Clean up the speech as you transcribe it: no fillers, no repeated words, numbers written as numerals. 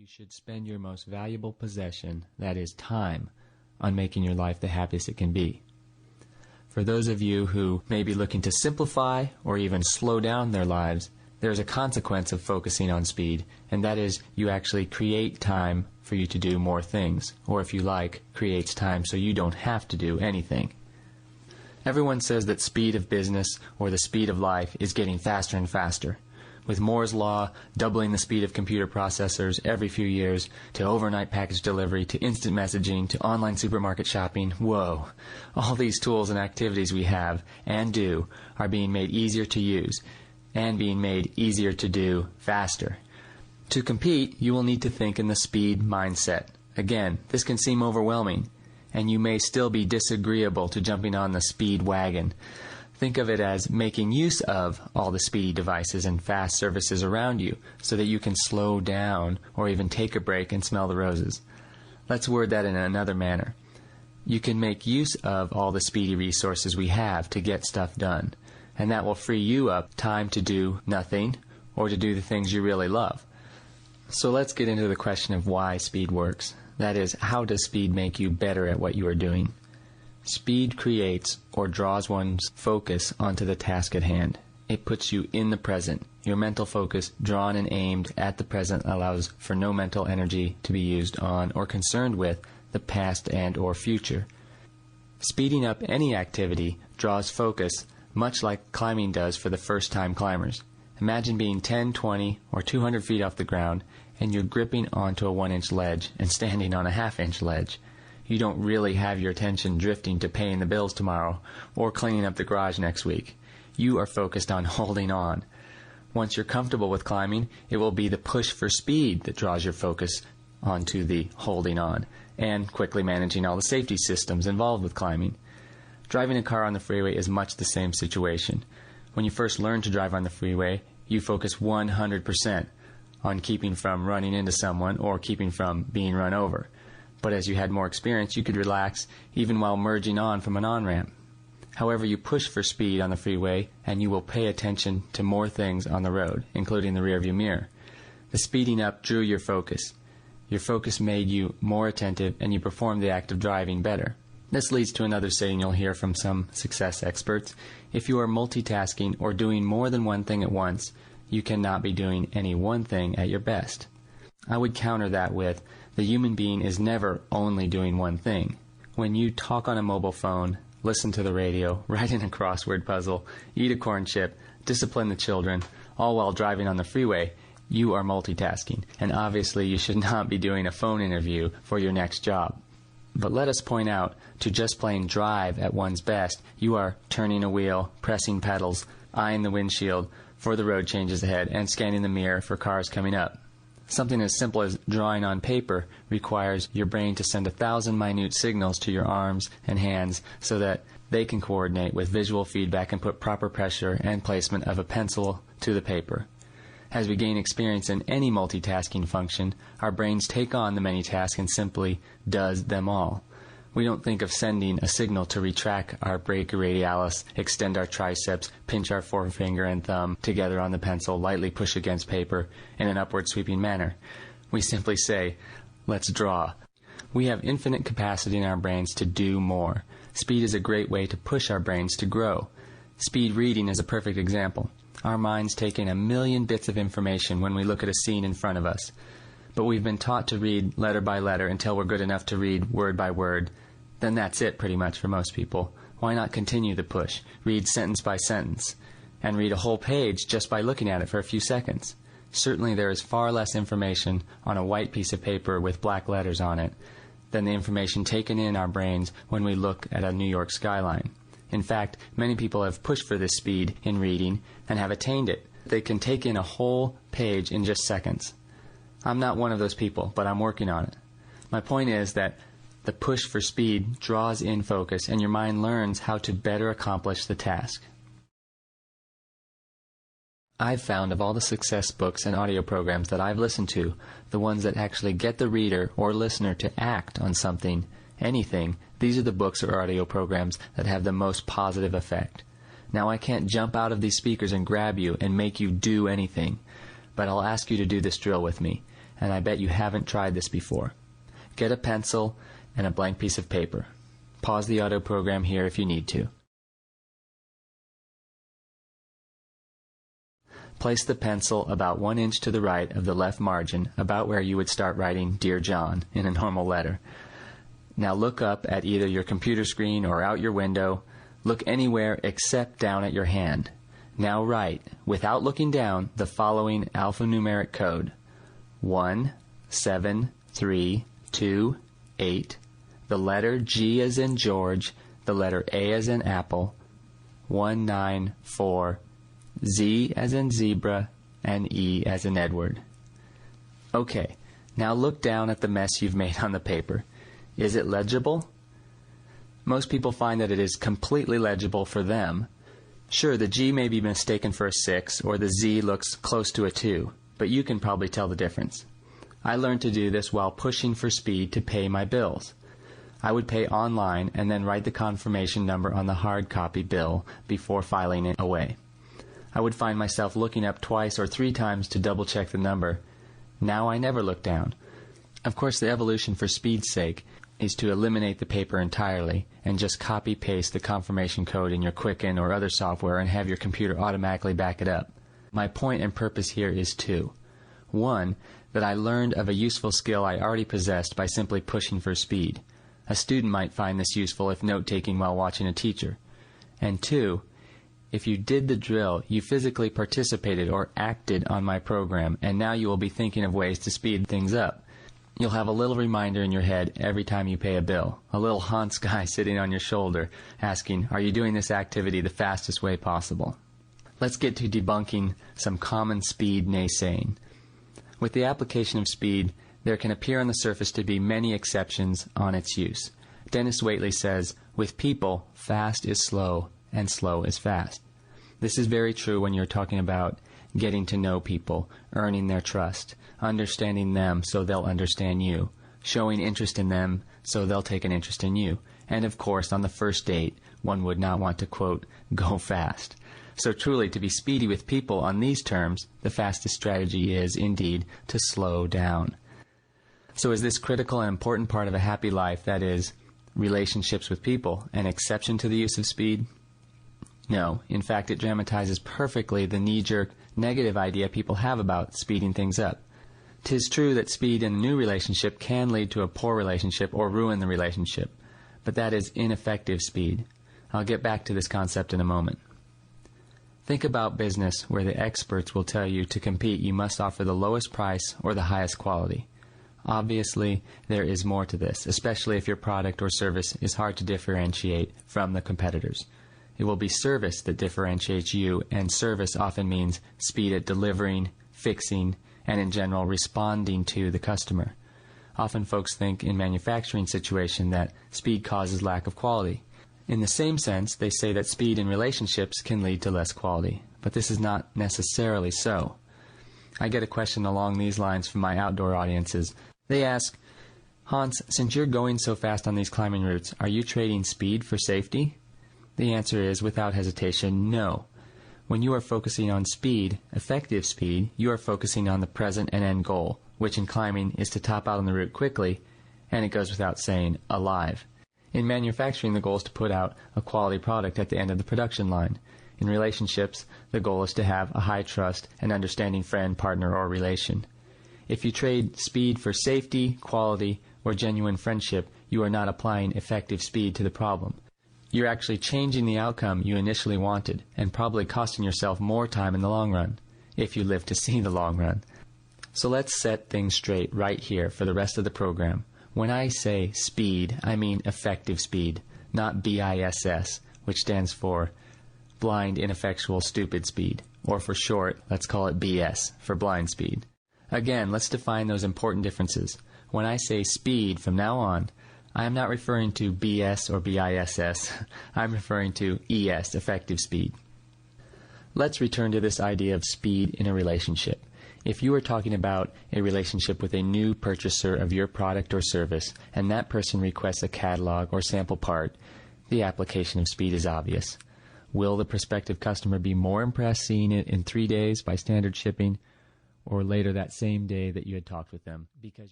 You should spend your most valuable possession, that is time, on making your life the happiest it can be. For those of you who may be looking to simplify or even slow down their lives, there is a consequence of focusing on speed, and that is you actually create time for you to do more things, or if you like, creates time so you don't have to do anything. Everyone says that speed of business or the speed of life is getting faster and faster. With Moore's Law doubling the speed of computer processors every few years, to overnight package delivery, to instant messaging, to online supermarket shopping, whoa. All these tools and activities we have and do are being made easier to use and being made easier to do faster. To compete, you will need to think in the speed mindset. Again, this can seem overwhelming, and you may still be disagreeable to jumping on the speed wagon. Think of it as making use of all the speedy devices and fast services around you so that you can slow down or even take a break and smell the roses. Let's word that in another manner. You can make use of all the speedy resources we have to get stuff done, and that will free you up time to do nothing or to do the things you really love. So let's get into the question of why speed works. That is, how does speed make you better at what you are doing? Speed creates or draws one's focus onto the task at hand. It puts you in the present. Your mental focus, drawn and aimed at the present, allows for no mental energy to be used on or concerned with the past and or future. Speeding up any activity draws focus, much like climbing does for the first-time climbers. Imagine being 10, 20, or 200 feet off the ground, and you're gripping onto a 1-inch ledge and standing on a half-inch ledge. You don't really have your attention drifting to paying the bills tomorrow or cleaning up the garage next week. You are focused on holding on. Once you're comfortable with climbing, it will be the push for speed that draws your focus onto the holding on and quickly managing all the safety systems involved with climbing. Driving a car on the freeway is much the same situation. When you first learn to drive on the freeway, you focus 100% on keeping from running into someone or keeping from being run over. But as you had more experience, you could relax even while merging on from an on-ramp. However, you push for speed on the freeway, and you will pay attention to more things on the road, including the rearview mirror. The speeding up drew your focus. Your focus made you more attentive, and you performed the act of driving better. This leads to another saying you'll hear from some success experts. If you are multitasking or doing more than one thing at once, you cannot be doing any one thing at your best. I would counter that with, the human being is never only doing one thing. When you talk on a mobile phone, listen to the radio, write in a crossword puzzle, eat a corn chip, discipline the children, all while driving on the freeway, you are multitasking. And obviously you should not be doing a phone interview for your next job. But let us point out, to just plain drive at one's best, you are turning a wheel, pressing pedals, eyeing the windshield for the road changes ahead, and scanning the mirror for cars coming up. Something as simple as drawing on paper requires your brain to send 1,000 minute signals to your arms and hands so that they can coordinate with visual feedback and put proper pressure and placement of a pencil to the paper. As we gain experience in any multitasking function, our brains take on the many tasks and simply does them all. We don't think of sending a signal to retract our brachioradialis, extend our triceps, pinch our forefinger and thumb together on the pencil, lightly push against paper in an upward sweeping manner. We simply say, let's draw. We have infinite capacity in our brains to do more. Speed is a great way to push our brains to grow. Speed reading is a perfect example. Our minds take in 1 million bits of information when we look at a scene in front of us. But we've been taught to read letter by letter until we're good enough to read word by word. Then that's it pretty much for most people. Why not continue the push, read sentence by sentence, and read a whole page just by looking at it for a few seconds? Certainly there is far less information on a white piece of paper with black letters on it than the information taken in our brains when we look at a New York skyline. In fact, many people have pushed for this speed in reading and have attained it. They can take in a whole page in just seconds. I'm not one of those people, but I'm working on it. My point is that the push for speed draws in focus, and your mind learns how to better accomplish the task. I've found of all the success books and audio programs that I've listened to, the ones that actually get the reader or listener to act on something, anything, these are the books or audio programs that have the most positive effect. Now, I can't jump out of these speakers and grab you and make you do anything, but I'll ask you to do this drill with me. and I bet you haven't tried this before. Get a pencil and a blank piece of paper. Pause the audio program here if you need to. Place the pencil about 1 inch to the right of the left margin, about where you would start writing Dear John in a normal letter. Now look up at either your computer screen or out your window. Look anywhere except down at your hand. Now write, without looking down, the following alphanumeric code. 1, 7, 3, 2, 8, the letter G as in George, the letter A as in Apple, 1, 9, 4, Z as in zebra, and E as in Edward. Okay, now look down at the mess you've made on the paper. Is it legible? Most people find that it is completely legible for them. Sure, the G may be mistaken for a 6, or the Z looks close to a 2, but you can probably tell the difference. I learned to do this while pushing for speed to pay my bills. I would pay online and then write the confirmation number on the hard copy bill before filing it away. I would find myself looking up twice or 3 times to double check the number. Now I never look down. Of course, the evolution for speed's sake is to eliminate the paper entirely and just copy-paste the confirmation code in your Quicken or other software and have your computer automatically back it up. My point and purpose here is 2. 1, that I learned of a useful skill I already possessed by simply pushing for speed. A student might find this useful if note-taking while watching a teacher. And 2, if you did the drill, you physically participated or acted on my program, and now you will be thinking of ways to speed things up. You'll have a little reminder in your head every time you pay a bill, a little Hans guy sitting on your shoulder asking, are you doing this activity the fastest way possible? Let's get to debunking some common speed naysaying. With the application of speed, there can appear on the surface to be many exceptions on its use. Dennis Waitley says, with people, fast is slow and slow is fast. This is very true when you're talking about getting to know people, earning their trust, understanding them so they'll understand you, showing interest in them so they'll take an interest in you. And of course, on the first date, one would not want to, quote, go fast. So truly, to be speedy with people on these terms, the fastest strategy is, indeed, to slow down. So is this critical and important part of a happy life, that is, relationships with people, an exception to the use of speed? No. In fact, it dramatizes perfectly the knee-jerk negative idea people have about speeding things up. 'Tis true that speed in a new relationship can lead to a poor relationship or ruin the relationship, but that is ineffective speed. I'll get back to this concept in a moment. Think about business where the experts will tell you to compete you must offer the lowest price or the highest quality. Obviously, there is more to this, especially if your product or service is hard to differentiate from the competitors. It will be service that differentiates you, and service often means speed at delivering, fixing, and in general responding to the customer. Often folks think in manufacturing situation that speed causes lack of quality. In the same sense, they say that speed in relationships can lead to less quality, but this is not necessarily so. I get a question along these lines from my outdoor audiences. They ask, Hans, since you're going so fast on these climbing routes, are you trading speed for safety? The answer is, without hesitation, no. When you are focusing on speed, effective speed, you are focusing on the present and end goal, which in climbing is to top out on the route quickly, and it goes without saying, alive. In manufacturing, the goal is to put out a quality product at the end of the production line. In relationships, the goal is to have a high trust and understanding friend, partner, or relation. If you trade speed for safety, quality, or genuine friendship, you are not applying effective speed to the problem. You're actually changing the outcome you initially wanted, and probably costing yourself more time in the long run, if you live to see the long run. So let's set things straight right here for the rest of the program. When I say speed, I mean effective speed, not BISS, which stands for blind, ineffectual, stupid speed, or for short, let's call it BS, for blind speed. Again, let's define those important differences. When I say speed from now on, I am not referring to BS or BISS. I'm referring to ES, effective speed. Let's return to this idea of speed in a relationship. If you are talking about a relationship with a new purchaser of your product or service, and that person requests a catalog or sample part, the application of speed is obvious. Will the prospective customer be more impressed seeing it in 3 days by standard shipping, or later that same day that you had talked with them, because